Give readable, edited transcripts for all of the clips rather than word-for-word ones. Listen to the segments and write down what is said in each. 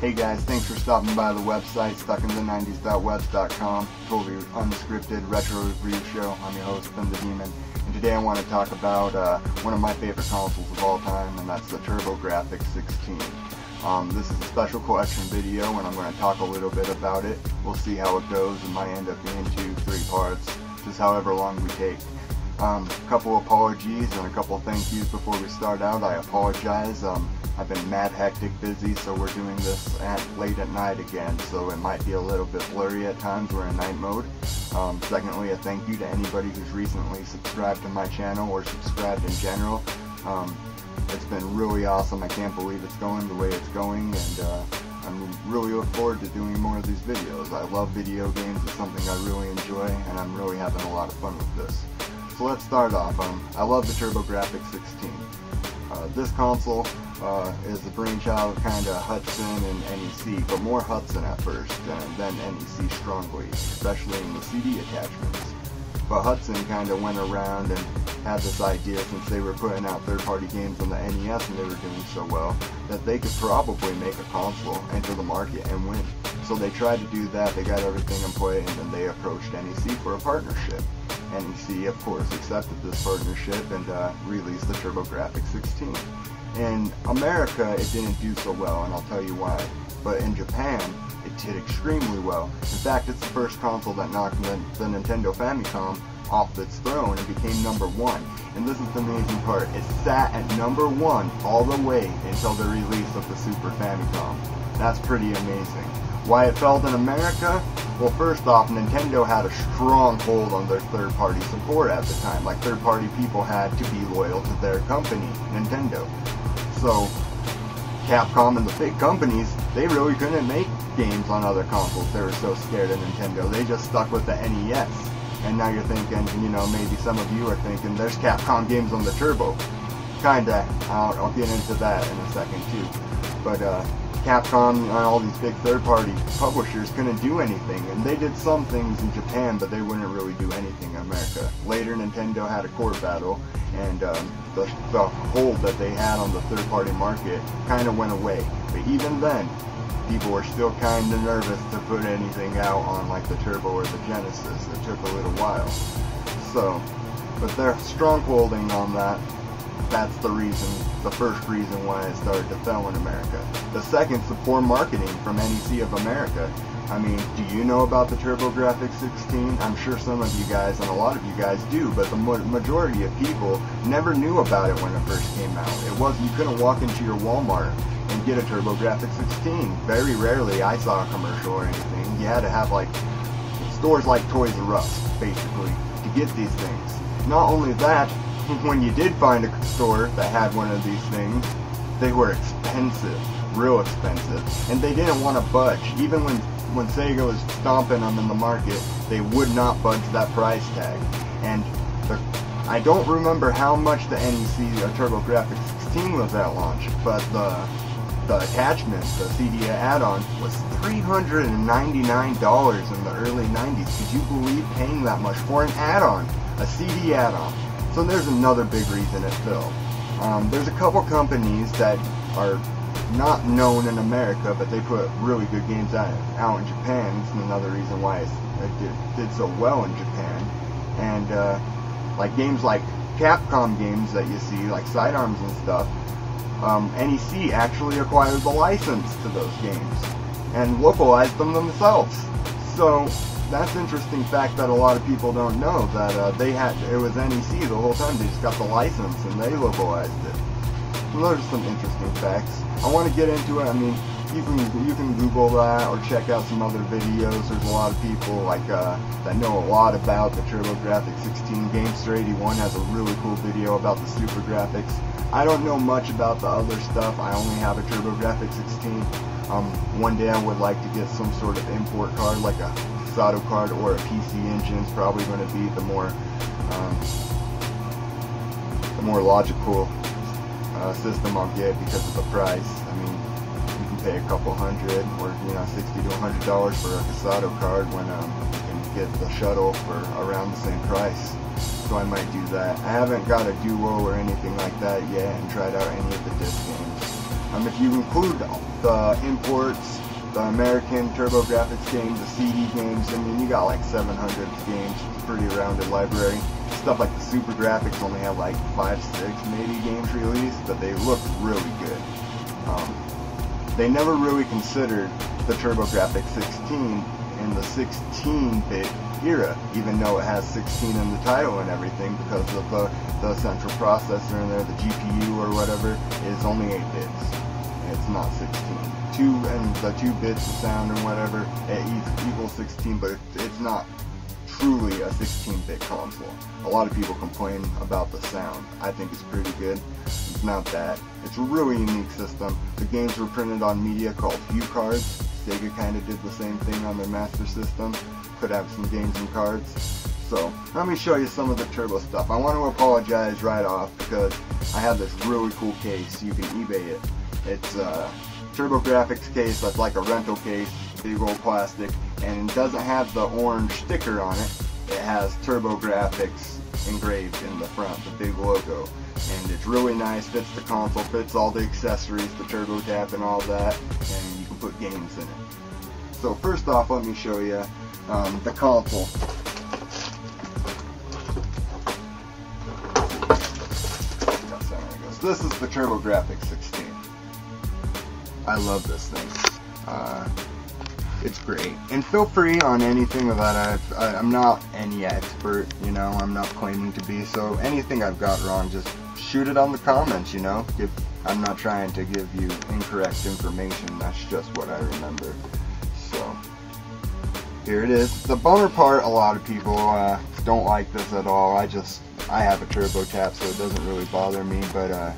Hey guys, thanks for stopping by the website, stuckintheNineties.webs.com. Totally unscripted retro review show. I'm your host, Ben the Demon, and today I want to talk about one of my favorite consoles of all time, and that's the Turbo Grafx 16. This is a special collection video, and I'm going to talk a little bit about it. We'll see how it goes. It might end up being 2-3 parts, just however long we take. A couple apologies and a couple thank yous before we start out. I apologize. I've been mad hectic busy, so we're doing this late at night again, so it might be a little bit blurry at times. We're in night mode. Secondly, a thank you to anybody who's recently subscribed to my channel or subscribed in general. It's been really awesome. I can't believe it's going the way it's going, and I'm really look forward to doing more of these videos. I love video games. It's something I really enjoy, and I'm really having a lot of fun with this. So let's start off. I love the Turbo Grafx 16. This console is the brainchild of kind of Hudson and NEC, but more Hudson at first, and then NEC strongly, especially in the CD attachments. But Hudson kind of went around and had this idea, since they were putting out third-party games on the NES and they were doing so well, that they could probably make a console, enter the market, and win. So they tried to do that, they got everything in play, and then they approached NEC for a partnership. NEC, of course, accepted this partnership and released the Turbo Grafx 16. In America, it didn't do so well, and I'll tell you why. But in Japan, it did extremely well. In fact, it's the first console that knocked the Nintendo Famicom off its throne and became #1. And this is the amazing part. It sat at #1 all the way until the release of the Super Famicom. That's pretty amazing. Why it failed in America? Well, first off, Nintendo had a strong hold on their third-party support at the time. Like, third-party people had to be loyal to their company, Nintendo. So, Capcom and the big companies, they really couldn't make games on other consoles. They were so scared of Nintendo. They just stuck with the NES. And now you're thinking, you know, maybe some of you are thinking, there's Capcom games on the Turbo. Kinda. I'll get into that in a second, too. But, Capcom and all these big third-party publishers couldn't do anything, and they did some things in Japan, but they wouldn't really do anything in America. Later, Nintendo had a court battle, and the hold that they had on the third-party market kind of went away. But even then, people were still kind of nervous to put anything out on like the Turbo or the Genesis. It took a little while. So, but they're strong holding on that. That's the reason, the first reason why it started to fail in America. The second is the poor marketing from NEC of America. I mean, do you know about the Turbo Grafx 16? I'm sure some of you guys, and a lot of you guys do, but the majority of people never knew about it when it first came out. You couldn't walk into your Walmart and get a Turbo Grafx 16. Very rarely I saw a commercial or anything. You had to have like stores like Toys R Us, basically, to get these things. Not only that, when you did find a store that had one of these things, they were expensive, real expensive, and they didn't want to budge. Even when Sega was stomping them in the market, they would not budge that price tag. And I don't remember how much the NEC Turbo Grafx 16 was at launch, but the attachment, the CD add-on, was $399 in the early 90s. Could you believe paying that much for an add-on, a CD add-on? So there's another big reason it failed. There's a couple companies that are not known in America, but they put really good games out in Japan. It's another reason why it did so well in Japan. And like games like Capcom games that you see, like Sidearms and stuff, NEC actually acquired the license to those games and localized them themselves. So that's an interesting fact that a lot of people don't know, that it was NEC the whole time. They just got the license and they localized it. So those are some interesting facts. I want to get into it. I mean, you can Google that or check out some other videos. There's a lot of people like that know a lot about the Turbo Grafx 16. Gamester81 has a really cool video about the Super Graphics. I don't know much about the other stuff. I only have a Turbo Grafx 16. One day I would like to get some sort of import card, like a Sato card or a PC Engine. Is probably going to be the more logical system I'll get because of the price. I mean, you can pay a couple hundred or $60 to $100 for a Sato card when you can get the shuttle for around the same price. So I might do that. I haven't got a Duo or anything like that yet and tried out any of the disc games. If you include the imports, the American Turbo Grafx games, the CD games, I mean, you got like 700 games. It's a pretty rounded library. Stuff like the Super Graphics only have like 5, 6 maybe games released, but they look really good. They never really considered the Turbo Grafx 16 in the 16-bit era, even though it has 16 in the title and everything, because of the central processor in there, the GPU or whatever, is only 8 bits. It's not 16. And the 2 bits of sound and whatever, it equals 16, but it's not truly a 16-bit console. A lot of people complain about the sound. I think it's pretty good. It's not bad. It's a really unique system. The games were printed on media called View cards. Sega kind of did the same thing on their Master System. Could have some games and cards. So, let me show you some of the Turbo stuff. I want to apologize right off because I have this really cool case. You can eBay it. It's a Turbo Grafx case that's like a rental case, big old plastic, and it doesn't have the orange sticker on it. It has Turbo Grafx engraved in the front, the big logo. And it's really nice, fits the console, fits all the accessories, the turbo tap and all that, and you can put games in it. So first off, let me show you the console. So this is the Turbo Grafx 16. I love this thing. It's great. And feel free on anything that I'm not any expert, you know, I'm not claiming to be, so anything I've got wrong, just shoot it on the comments, you know. I'm not trying to give you incorrect information, that's just what I remember. So, here it is. The bummer part, a lot of people don't like this at all. I have a turbo tap, so it doesn't really bother me, but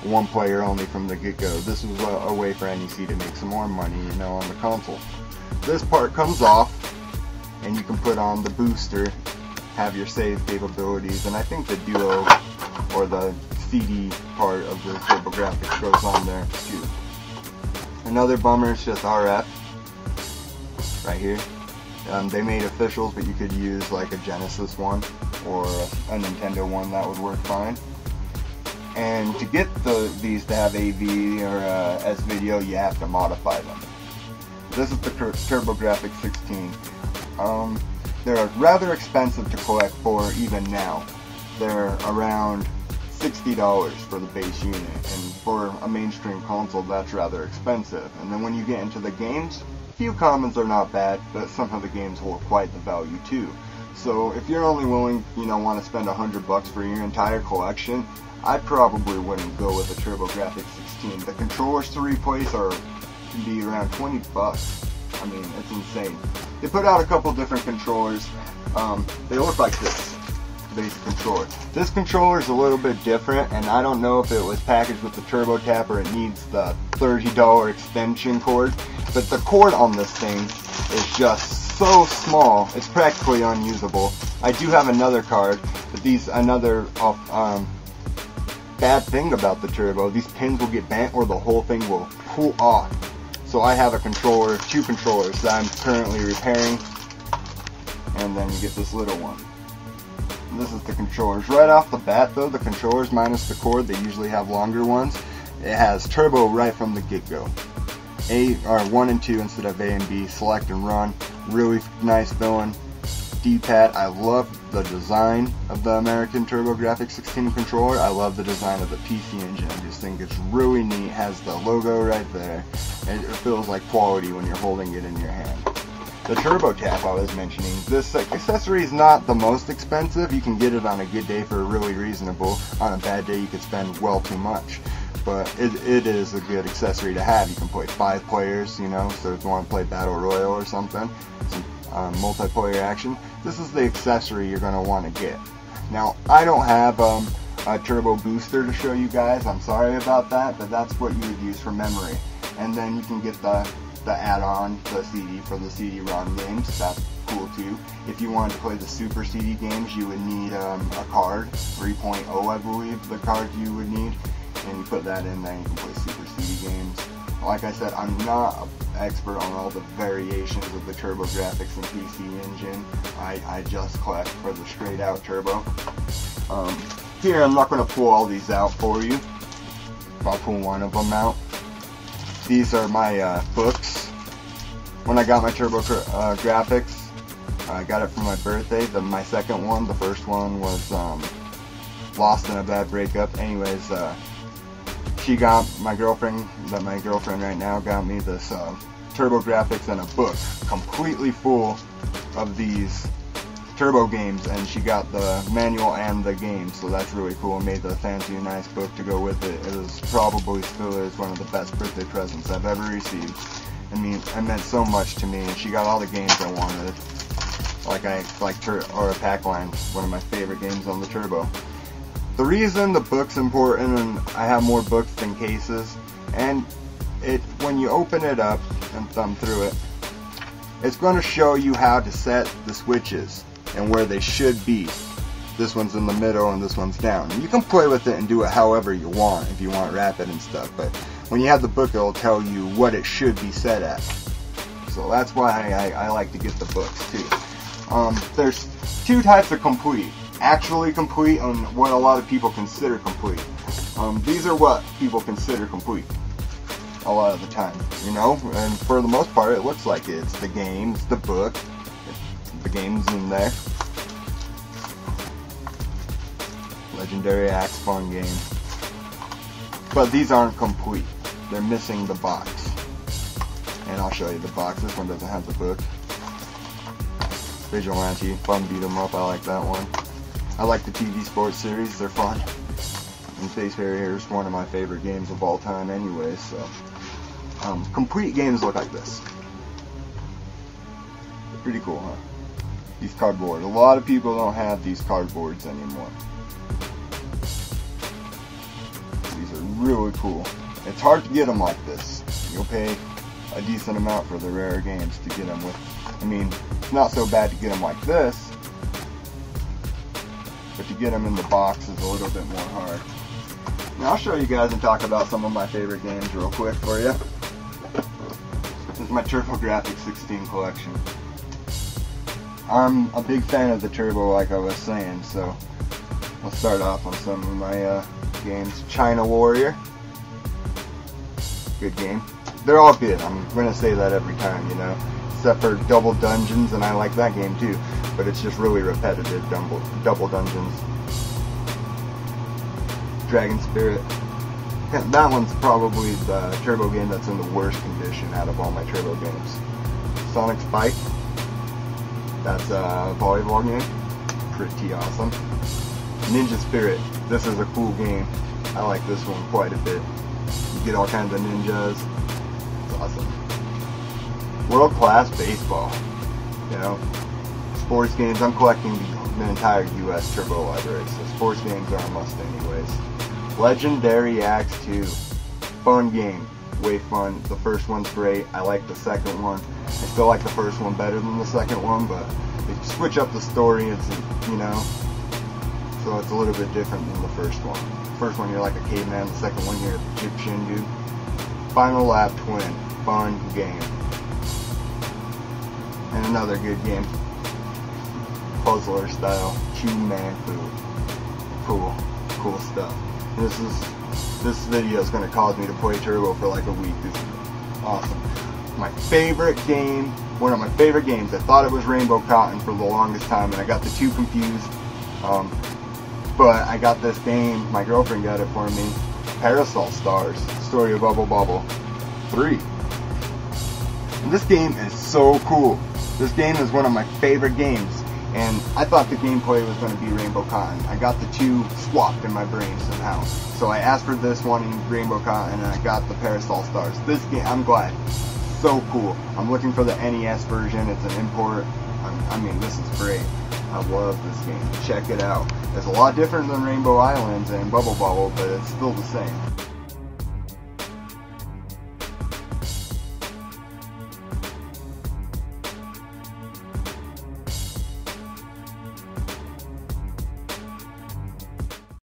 one player only from the get-go. This was a way for NEC to make some more money, you know, on the console. This part comes off, and you can put on the booster, have your save capabilities, and I think the Duo or the CD part of the Turbo Grafx goes on there too. Another bummer is just RF right here. They made officials, but you could use like a Genesis one or a Nintendo one, that would work fine. And to get these to have AV or S-Video, you have to modify them. This is the Turbo Grafx 16. They're rather expensive to collect for even now. They're around $60 for the base unit, and for a mainstream console that's rather expensive. And then when you get into the games, a few commons are not bad, but some of the games hold quite the value too. So if you're only willing, you know, want to spend $100 for your entire collection, I probably wouldn't go with a Turbo Grafx 16. The controllers to replace can be around $20. I mean, it's insane. They put out a couple different controllers. They look like this basic controller. This controller is a little bit different, and I don't know if it was packaged with the turbo tap or it needs the $30 extension cord. But the cord on this thing is just so small, it's practically unusable. I do have another card, but another bad thing about the Turbo, these pins will get bent or the whole thing will pull off. So I have two controllers that I'm currently repairing, and then you get this little one. And this is the controllers. Right off the bat though, the controllers minus the cord, they usually have longer ones. It has turbo right from the get-go. 1 and 2 instead of A and B, select and run. Really nice feeling. D-pad, I love the design of the American Turbo Grafx 16 controller. I love the design of the PC Engine. I just think it's really neat. It has the logo right there. It feels like quality when you're holding it in your hand. The Turbo Tap I was mentioning, this accessory is not the most expensive. You can get it on a good day for really reasonable. On a bad day you could spend well too much. But it is a good accessory to have. You can play 5 players, you know, so if you want to play Battle Royale or something, some multiplayer action, this is the accessory you're going to want to get. Now, I don't have a turbo booster to show you guys, I'm sorry about that, but that's what you would use for memory. And then you can get the add-on, the CD for the CD-ROM games, that's cool too. If you wanted to play the Super CD games, you would need a card, 3.0 I believe the card you would need, and you put that in there and you can play Super CD games. Like I said, I'm not an expert on all the variations of the Turbo Grafx and PC Engine. I just collect for the straight out turbo. Here, I'm not going to pull all these out for you. I'll pull one of them out. These are my books. When I got my Turbo Grafx, I got it for my birthday. My second one, the first one was Lost in a Bad Breakup. Anyways, she got my girlfriend right now got me this Turbo Grafx and a book completely full of these Turbo games, and she got the manual and the game, so that's really cool. I made the fancy and nice book to go with it. It was probably still is one of the best birthday presents I've ever received. I mean, it meant so much to me, and she got all the games I wanted. Or a Pac-Line, one of my favorite games on the Turbo. The reason the book's important, and I have more books than cases, and when you open it up and thumb through it, it's going to show you how to set the switches and where they should be. This one's in the middle and this one's down. And you can play with it and do it however you want, if you want rapid and stuff, but when you have the book, it'll tell you what it should be set at. So that's why I like to get the books too. There's two types of complete. Actually complete and what a lot of people consider complete. These are what people consider complete a lot of the time, you know, and for the most part it looks like it. It's the games, the book, the games in there. Legendary Axe, fun game. But these aren't complete. They're missing the box. And I'll show you the box. This one doesn't have the book. Vigilante, fun beat 'em up. I like that one. I like the TV sports series. They're fun. And Face Harrier is one of my favorite games of all time anyways. So, complete games look like this. They're pretty cool, huh? These cardboard. A lot of people don't have these cardboards anymore. These are really cool. It's hard to get them like this. You'll pay a decent amount for the rare games to get them with. I mean, it's not so bad to get them like this, but to get them in the box is a little bit more hard. Now I'll show you guys and talk about some of my favorite games real quick for you. This is my Turbo Grafx 16 collection. I'm a big fan of the Turbo, like I was saying, so I'll start off on some of my games. China Warrior. Good game. They're all good. I'm going to say that every time, you know. Except for Double Dungeons, and I like that game too. But it's just really repetitive, Double Dungeons. Dragon Spirit. That one's probably the Turbo game that's in the worst condition out of all my Turbo games. Sonic Spike. That's a volleyball game. Pretty awesome. Ninja Spirit. This is a cool game. I like this one quite a bit. You get all kinds of ninjas. It's awesome. World Class Baseball. You know, sports games. I'm collecting the entire US Turbo library, so sports games are a must anyways. Legendary Axe 2. Fun game. Way fun. The first one's great. I like the second one. I still like the first one better than the second one, but they switch up the story, it's, you know, so it's a little bit different than the first one. The first one you're like a caveman, the second one you're an Egyptian dude. Final Lap Twin. Fun game. And another good game. Puzzler style. Chew Man Food. Cool stuff. This video is going to cause me to play Turbo for like a week. This is awesome. My favorite game, one of my favorite games. I thought it was Rainbow Cotton for the longest time, and I got the two confused. But I got this game. My girlfriend got it for me. Parasol Stars: Story of Bubble Bobble 3. And this game is so cool. This game is one of my favorite games, and I thought the gameplay was going to be Rainbow Cotton. I got the two swapped in my brain somehow. So I asked for this one in Rainbow Cotton, and I got the Parasol Stars. This game, I'm glad. So cool. I'm looking for the NES version. It's an import. I mean, this is great. I love this game. Check it out. It's a lot different than Rainbow Islands and Bubble Bobble, but it's still the same.